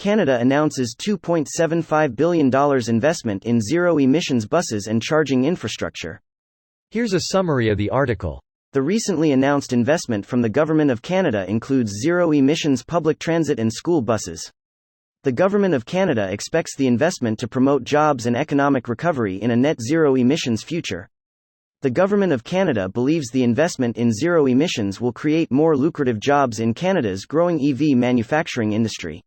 Canada announces $2.75 billion investment in zero-emissions buses and charging infrastructure. Here's a summary of the article. The recently announced investment from the Government of Canada includes zero-emissions public transit and school buses. The Government of Canada expects the investment to promote jobs and economic recovery in a net zero emissions future. The Government of Canada believes the investment in zero emissions will create more lucrative jobs in Canada's growing EV manufacturing industry.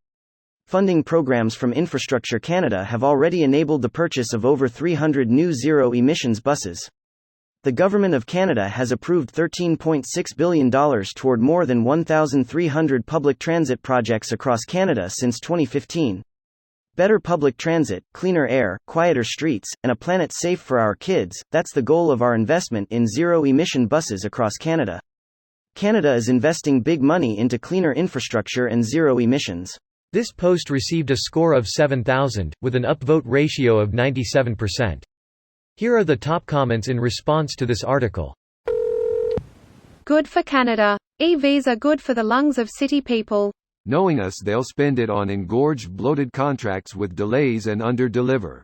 Funding programs from Infrastructure Canada have already enabled the purchase of over 300 new zero-emissions buses. The Government of Canada has approved $13.6 billion toward more than 1,300 public transit projects across Canada since 2015. Better public transit, cleaner air, quieter streets, and a planet safe for our kids, that's the goal of our investment in zero-emission buses across Canada. Canada is investing big money into cleaner infrastructure and zero emissions. This post received a score of 7,000, with an upvote ratio of 97%. Here are the top comments in response to this article. Good for Canada. EVs are good for the lungs of city people. Knowing us, they'll spend it on engorged bloated contracts with delays and under-deliver.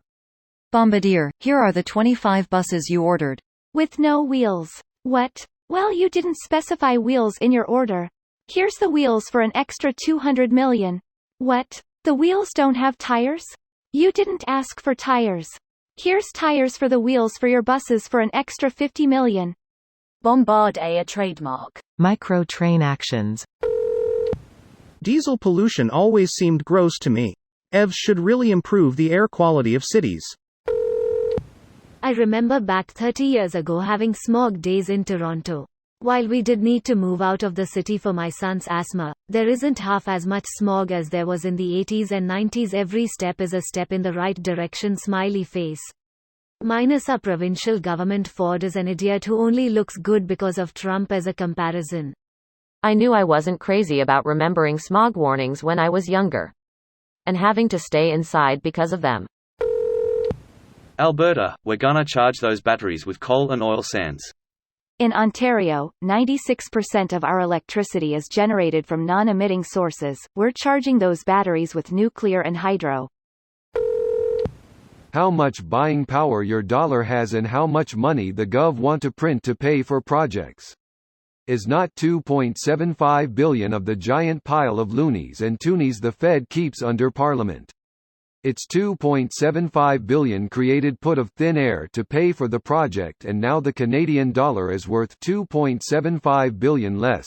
Bombardier, here are the 25 buses you ordered. With no wheels. What? Well, you didn't specify wheels in your order. Here's the wheels for an extra 200 million. What? The wheels don't have tires? You didn't ask for tires. Here's tires for the wheels for your buses for an extra 50 million. Bombardier trademark. Micro train actions. Diesel pollution always seemed gross to me. EVs should really improve the air quality of cities. I remember back 30 years ago having smog days in Toronto. While we did need to move out of the city for my son's asthma, there isn't half as much smog as there was in the 80s and 90s. Every step is a step in the right direction. Smiley face. Minus our provincial government. Ford is an idiot who only looks good because of Trump as a comparison. I knew I wasn't crazy about remembering smog warnings when I was younger. And having to stay inside because of them. Alberta, we're gonna charge those batteries with coal and oil sands. In Ontario, 96% of our electricity is generated from non-emitting sources. We're charging those batteries with nuclear and hydro. How much buying power your dollar has and how much money the gov want to print to pay for projects. Is not $2.75 billion of the giant pile of loonies and toonies the Fed keeps under Parliament. It's $2.75 billion created put of thin air to pay for the project, and now the Canadian dollar is worth $2.75 billion less.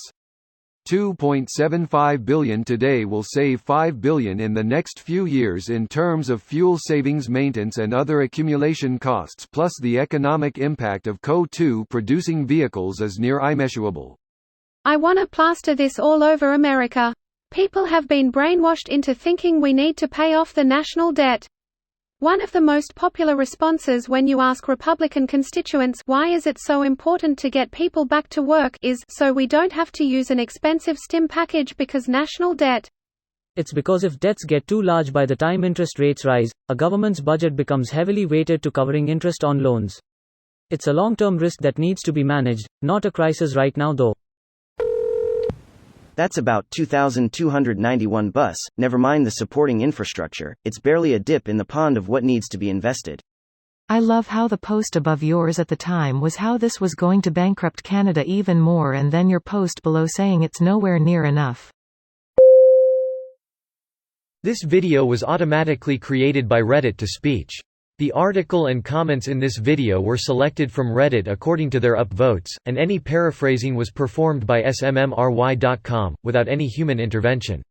$2.75 billion today will save $5 billion in the next few years in terms of fuel savings, maintenance and other accumulation costs, plus the economic impact of CO2 producing vehicles is near immeasurable. I want to plaster this all over America. People have been brainwashed into thinking we need to pay off the national debt. One of the most popular responses when you ask Republican constituents why is it so important to get people back to work is, so we don't have to use an expensive stim package because national debt. It's because if debts get too large by the time interest rates rise, a government's budget becomes heavily weighted to covering interest on loans. It's a long-term risk that needs to be managed, not a crisis right now though. That's about 2,291 bus, never mind the supporting infrastructure, it's barely a dip in the pond of what needs to be invested. I love how the post above yours at the time was how this was going to bankrupt Canada even more, and then your post below saying it's nowhere near enough. This video was automatically created by Reddit to speech. The article and comments in this video were selected from Reddit according to their upvotes, and any paraphrasing was performed by smmry.com, without any human intervention.